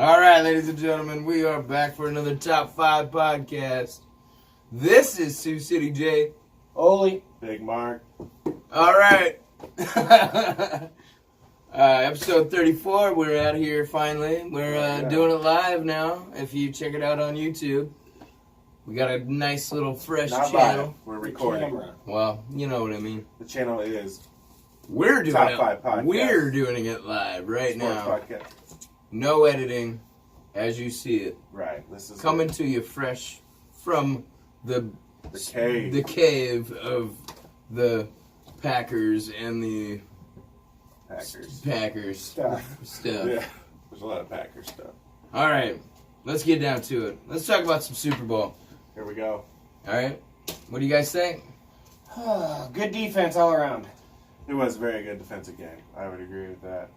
All right, ladies and gentlemen, we are back for another Top 5 podcast. This is Sioux City J. Oli. Big Mark. All right. Episode 34, we're out here finally. We're doing it live now. If you check it out on YouTube, we got a nice little fresh channel. Live. We're recording. Well, you know what I mean. The channel is We're doing Top it. 5 podcast. We're doing it live right Sports now. Podcast. No editing, as you see it. Right. This is Coming to you fresh from the cave of the Packers and the Packers Stuff. Yeah. There's a lot of Packers stuff. All right, let's get down to it. Let's talk about some Super Bowl. Here we go. All right, what do you guys think? Good defense all around. It was a very good defensive game. I would agree with that.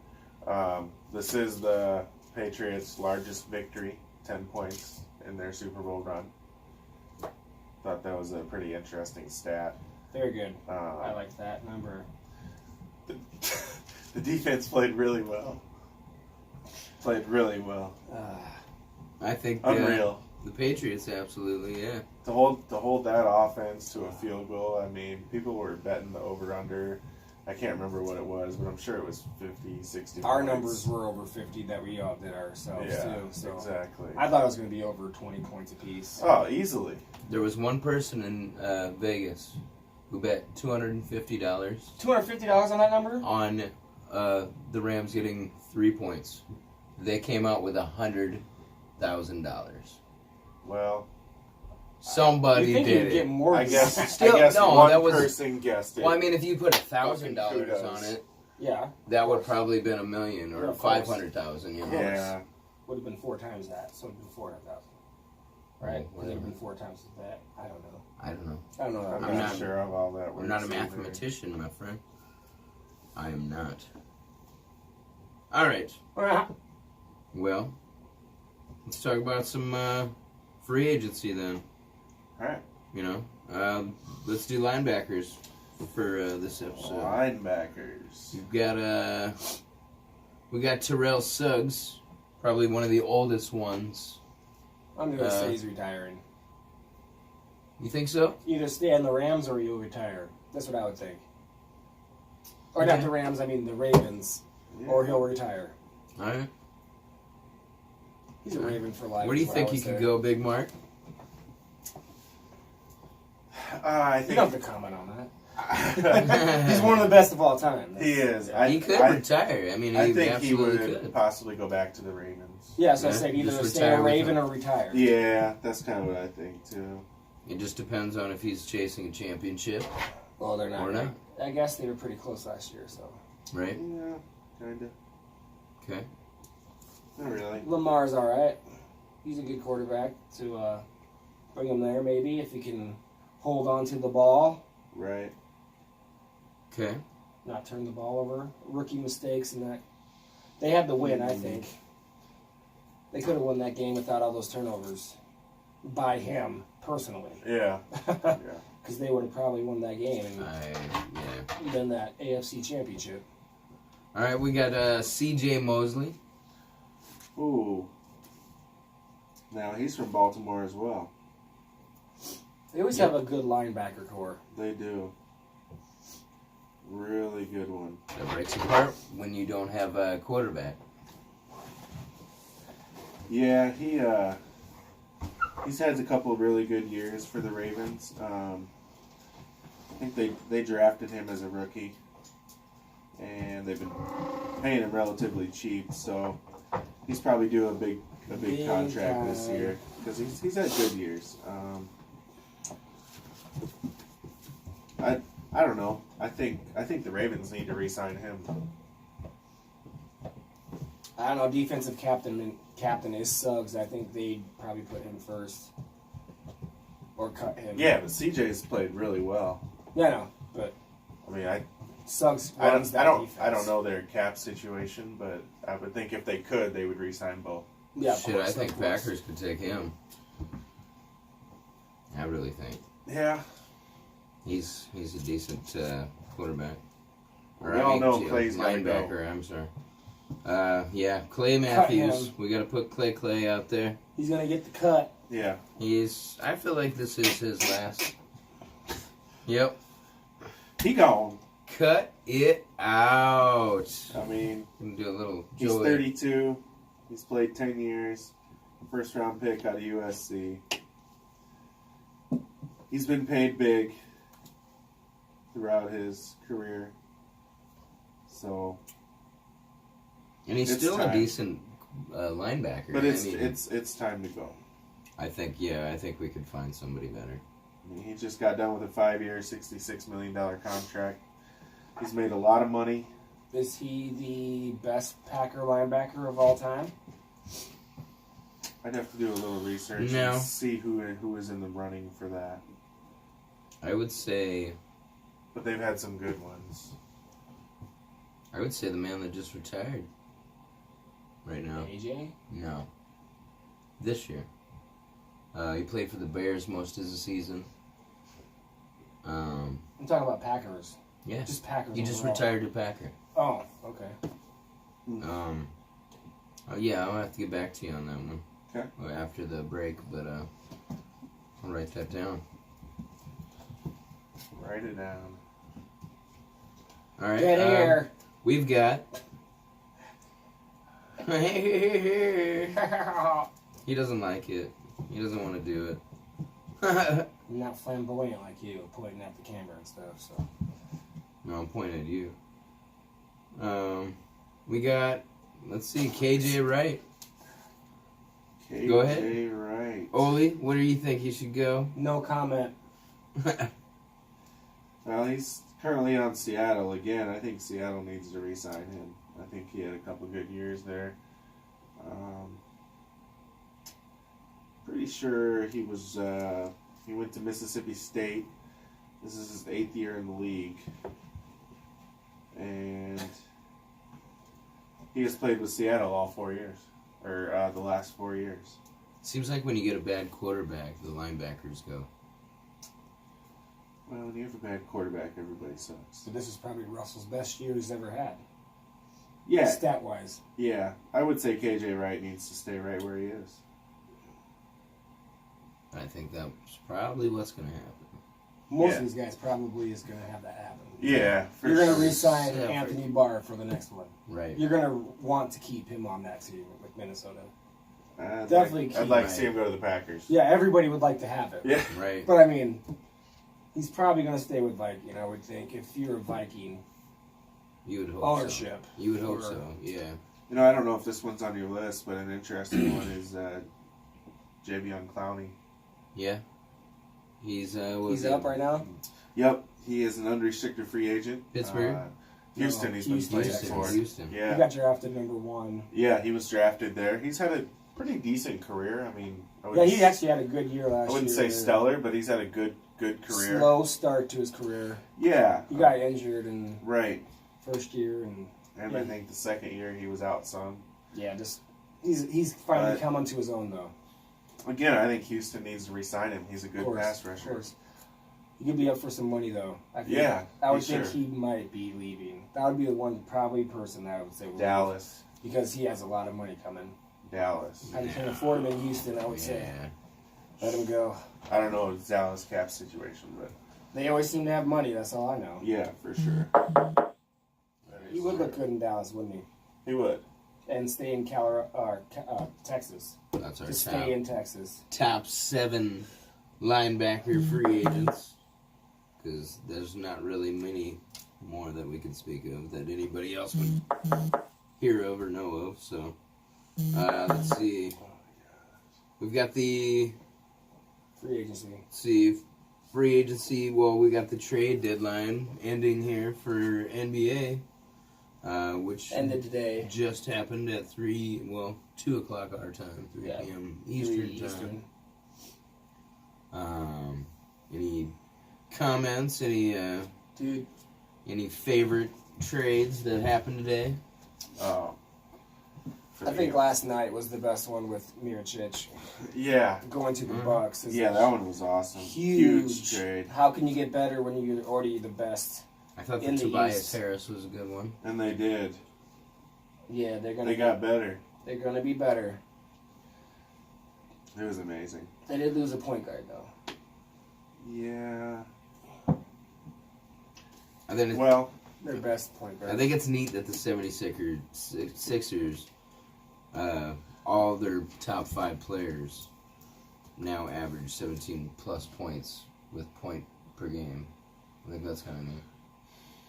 This is the Patriots' largest victory, 10 points in their Super Bowl run. Thought that was a pretty interesting stat. Very good. I like that number. The defense played really well. I think Unreal. The Patriots, absolutely, yeah. To hold that offense to a field goal, I mean, people were betting the over-under. I can't remember what it was, but I'm sure it was 50, 60 Our points. numbers were over 50 that we all did ourselves, too. So exactly. I thought it was going to be over 20 points apiece. Oh, easily. There was one person in Vegas who bet $250 $250 on that number? on the Rams getting 3 points. They came out with $100,000. Well, Somebody you think did you'd get it. more I guess, Still, I guess no, one that was- person guessed it. Well, I mean, if you put $1,000 Kudos. on it, Yeah. that would probably been $1 million Yeah, or of course. 500,000. You know, Yeah. Would have been 4 times that, so it would have been 400,000. right? Would have been 4 times that. I don't know. I don't know. I don't know. I'm That I'm not not- sure of all that. I'm not a mathematician, my friend. I am not. All right. Well, let's talk about some free agency then. All right. You know, let's do linebackers for this episode. Linebackers. We got Terrell Suggs, probably one of the oldest ones. I'm going to say he's retiring. You think so? Either stay on the Rams or you'll retire. That's what I would think. Or not the Rams, I mean the Ravens. Yeah. Or he'll retire. All right. He's a Raven for life. Where do you is what think I he would could say. go, Big Mark? I You think don't have to comment on that. He's one of the best of all time. he is. He could retire. I mean, I he think he absolutely would could. possibly go back to the Ravens. Yeah, so I Yeah, said either just stay a retire with Raven him. or retire. Yeah, that's kind of what I think too. It just depends on if he's chasing a championship, Well, they're not. Or not. I guess they were pretty close last year, so. right? Yeah, kinda. Okay. Not really. Lamar's all right. He's a good quarterback to bring him there, maybe, if he can hold on to the ball, Right. Okay. not turn the ball over. Rookie mistakes and that. They had the win, I think. They could have won that game without all those turnovers. By him, personally. Yeah. Yeah. Because they would have probably won that game and Yeah. been that AFC championship. All right, we got C.J. Mosley. Ooh. Now he's from Baltimore as well. They always have a good linebacker core. They do. Really good one. That breaks apart when you don't have a quarterback. Yeah, he's had a couple of really good years for the Ravens. I think they drafted him as a rookie, and they've been paying him relatively cheap. So he's probably due a big contract this year because he's had good years. I don't know. I think the Ravens need to re-sign him. I don't know. Defensive captain is Suggs. I think they'd probably put him first. Or cut him. Yeah, but CJ's played really well. Yeah, no. But I mean, Suggs I runs that don't defense. know their cap situation, but I would think if they could, they would re-sign both. Yeah, of Shit, course, I think of course. Packers could take him. I really think Yeah. he's a decent quarterback. We all know yeah, Clay's gotta go. linebacker. I'm sorry. Yeah, Clay Matthews. We got to put Clay out there. He's gonna get the cut. Yeah. I feel like this is his last. Yep. He gone. Cut it out. I mean, Gonna do a little. he's Joey. 32. He's played 10 years. First round pick out of USC. He's been paid big throughout his career. So. And he's It's still time. a decent linebacker. But it's I mean, it's time to go. I think we could find somebody better. I mean, he just got done with a 5-year, $66 million contract. He's made a lot of money. Is he the best Packer linebacker of all time? I'd have to do a little research No. and see who is in the running for that. I would say But they've had some good ones. the man that just retired. Right now. AJ? No. This year. He played for the Bears most of the season. I'm talking about Packers. Yeah. Just Packers. He just overall. retired to Packer. Oh, okay. Yeah, I'll have to get back to you on that one. Okay. After the break, but I'll write that down. Write it down. All right. Get here. We've got. He doesn't like it. He doesn't want to do it. I'm not flamboyant like you, pointing at the camera and stuff. So No, I'm pointing at you. We got. Let's see, KJ Wright. KJ Go ahead. Wright. Oli, where do you think he should go? no comment. Well, he's currently on Seattle again. I think Seattle needs to re-sign him. I think he had a couple good years there. Pretty sure he was. He went to Mississippi State. This is his 8th year in the league, and he has played with Seattle all 4 years, or the last 4 years. Seems like when you get a bad quarterback, the linebackers go. Well, when you have a bad quarterback, everybody sucks. So this is probably Russell's best year he's ever had, Yeah, stat wise. yeah. I would say KJ Wright needs to stay right where he is. I think that's probably what's going to happen. Most Yeah. of these guys probably is going to have that happen. Yeah, for You're going to sure. re-sign Yeah, Anthony Barr for the next one. Right. You're going to want to keep him on that team with Minnesota. Definitely. keep I'd like to Wright. see him go to the Packers. Yeah, everybody would like to have it. Yeah. Right. But I mean, he's probably going to stay with Viking, I would think, if you're a Viking You would hope ownership. so. You would hope Or- so, yeah. You know, I don't know if this one's on your list, but an interesting one is Javion Clowney. Yeah. He's He's up right now? Yep, he is an unrestricted free agent. Pittsburgh? Houston, No, he's Houston, been playing Texas. for. Houston. He Yeah, got drafted number 1. yeah, he was drafted there. He's had a pretty decent career. I mean, Yeah, he actually had a good year last year. I wouldn't say stellar, but he's had a good career. Slow start to his career. Yeah, He got injured in right. first year, and And I think the second year he was out some. yeah, just he's finally But- come onto his own though. Again, I think Houston needs to re-sign him. He's a good pass Of rusher. course. He could be up for some money though. I think, Yeah, I would he's think sure. he might be leaving. That would be the one probably person that I would say would leave, Dallas. because he has a lot of money coming. Dallas. I can afford him in Houston. I would say Yeah. let him go. I don't know his Dallas cap situation, but They always seem to have money. That's all I know. yeah, for sure. He would look good in Dallas, wouldn't he? He would. And stay in Texas. That's our To stay top, in Texas. top 7 linebacker free agents. Because there's not really many more that we can speak of that anybody else would hear of or know of. So, let's see. We've got the Free agency. free agency. Well, we got the trade deadline ending here for NBA, which Ended today. just happened at 2 o'clock our time, 3 Yeah. p.m. 3 Eastern time. Any comments? Dude, Any favorite trades that happened today? Oh. I think last night was the best one with Miricic Yeah. going to the Bucks. Is Yeah, that one was awesome. huge trade. How can you get better when you're already the best? I thought In the the Tobias East. Harris was a good one. And they did. Yeah, They got better. They're gonna be better. It was amazing. They did lose a point guard though. Yeah. And then Well, Their best point guard. I think it's neat that the 76ers, all their top 5 players now average 17 plus points with point per game. I think that's kind of neat.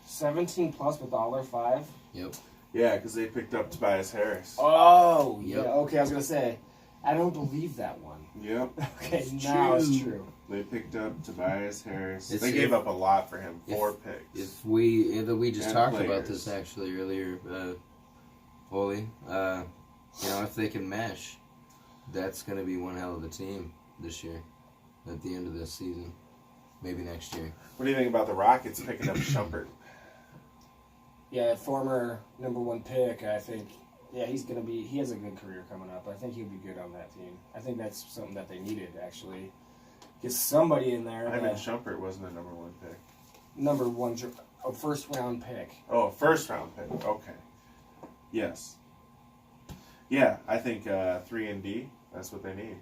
17 plus with all their 5. Yep. yeah, because they picked up Tobias Harris. Oh, Yep. yeah. Okay, I was gonna say, I don't believe that one. Yep. Okay, It's now it's true. true. They picked up Tobias Harris. It's- They gave up a lot for him. 4 picks. If we just And talked about players. this actually earlier, Oli, if they can mesh, that's going to be one hell of a team this year. At the end of this season, maybe next year. What do you think about the Rockets picking up Shumpert? Yeah, former number 1 pick. I think. Yeah, he has a good career coming up. I think he'll be good on that team. I think that's something that they needed actually. Get somebody in there. I mean, Shumpert wasn't a number 1 pick. Number 1, a first round pick. Oh, first round pick. Okay. Yes. Yeah, I think 3 and D. That's what they need,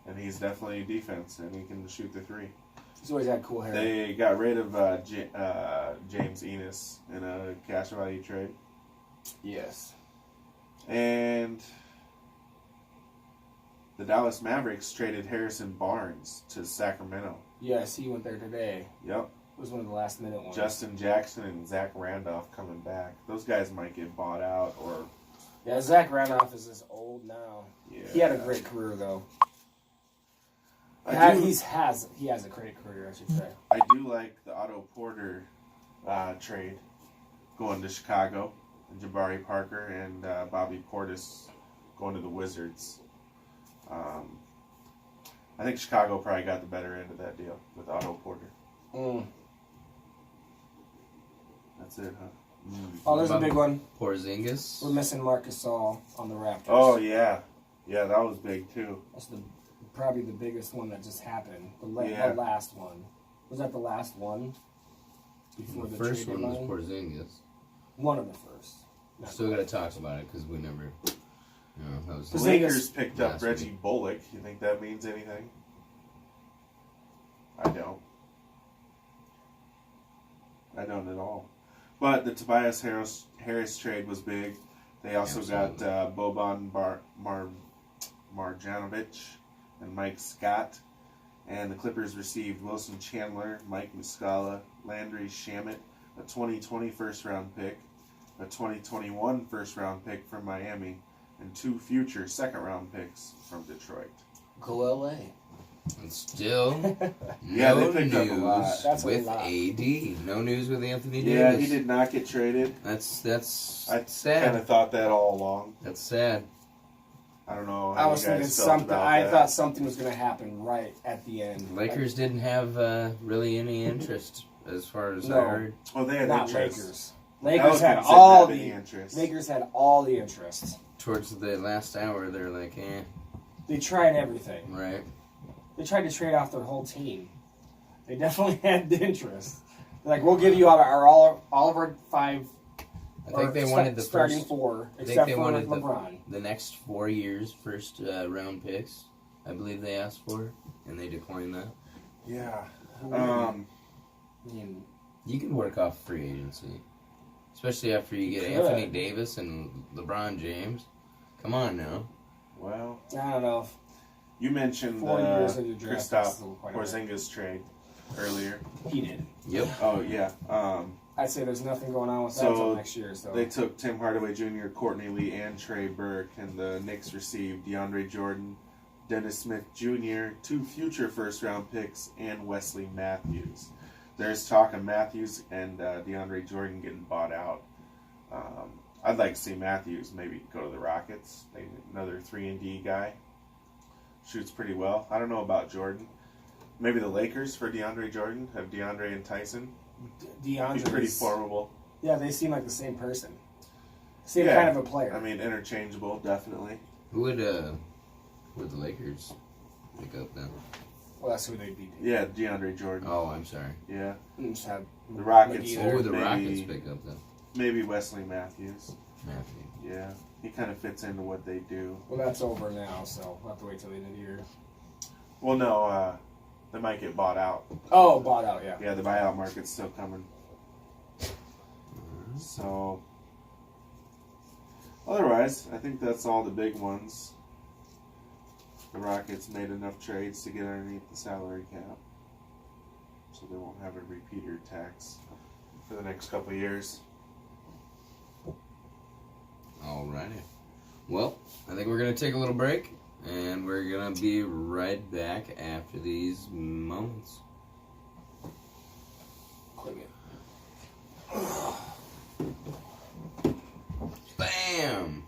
and he's definitely defense, and he can shoot the 3. He's always had cool hair. They got rid of James Enos in a cash value trade, Yes. and the Dallas Mavericks traded Harrison Barnes to Sacramento. Yes, he went there today. Yep. It was one of the last minute ones. Justin Jackson and Zach Randolph coming back. Those guys might get bought out, or Yeah, Zach Randolph is just old now. yeah. He had a great career though. He has a great career, I should say. I do like the Otto Porter trade going to Chicago, and Jabari Parker and Bobby Portis going to the Wizards. I think Chicago probably got the better end of that deal with Otto Porter. That's it, huh? Oh, there's a big one. Porzingis. We're missing Marcus Gasol on the Raptors. Oh yeah, yeah, that was big too. That's probably the biggest one that just happened. The last one. Was that the last one? Before The the first trade one was deadline? Porzingis. One of the first. We still got to talk about it because we never. That was The Porzingis Lakers picked up last Reggie week. Bullock. You think that means anything? I don't. I don't at all. But the Tobias Harris trade was big. They also got Boban Marjanovic and Mike Scott. And the Clippers received Wilson Chandler, Mike Muscala, Landry Shamet, a 2020 first-round pick, a 2021 first-round pick from Miami, and 2 future second-round picks from Detroit. Go LA. And still, Yeah, no they picked up a lot. news That's a with lot. AD. No news with Anthony Yeah, Davis. he did not get traded. That's I sad. kind of thought that all along. That's sad. I don't know I how was you guys thinking felt something. about I that. thought something was going to happen right at the end. Lakers didn't have really any interest as far as I No. heard. Well, they had Not interest. Lakers. Lakers had Pelicans all didn't have the any interest. Lakers had all the interest. Towards the last hour, they're like, They tried everything. right. They tried to trade off their whole team. They definitely had the interest. They're like, we'll give you all of our 5. I think they wanted the starting first. 4, I except think they for wanted LeBron. the next 4 years, first round picks. I believe they asked for, and they declined that. Yeah. I mean, You can work off free agency, especially after you get You could. Anthony Davis and LeBron James. Come on now. Well, I don't know. you mentioned 4 years into the the draft. Kristaps that's still quite a bit. Porzingis trade earlier. He did. Yep. Oh yeah. I'd say there's nothing going on with that So, until next year. So They took Tim Hardaway Jr., Courtney Lee, and Trey Burke, and the Knicks received DeAndre Jordan, Dennis Smith Jr., 2 future first-round picks, and Wesley Matthews. There's talk of Matthews and DeAndre Jordan getting bought out. I'd like to see Matthews maybe go to the Rockets. Maybe another 3-and-D guy. Shoots pretty well. I don't know about Jordan. Maybe the Lakers for DeAndre Jordan. Have DeAndre and Tyson. DeAndre. He's pretty formidable. Yeah, they seem like the same person. Same Yeah. kind of a player. I mean, interchangeable, definitely. Who would the Lakers pick up then? Well, that's who they'd be. Yeah, DeAndre Jordan. Oh, I'm sorry. Yeah. Just have The Rockets. McGee Who there. would the Maybe- Rockets pick up then? Maybe Wesley Matthews. Matthew. Yeah, he kind of fits into what they do. Well, that's over now, so we'll have to wait till the end of the year. Well, no, they might get bought out. Oh, bought out, yeah. Yeah, the buyout market's still coming. So, otherwise, I think that's all the big ones. The Rockets made enough trades to get underneath the salary cap, so they won't have a repeater tax for the next couple of years. Alrighty. Well, I think we're going to take a little break, and we're going to be right back after these moments. Click it. Bam!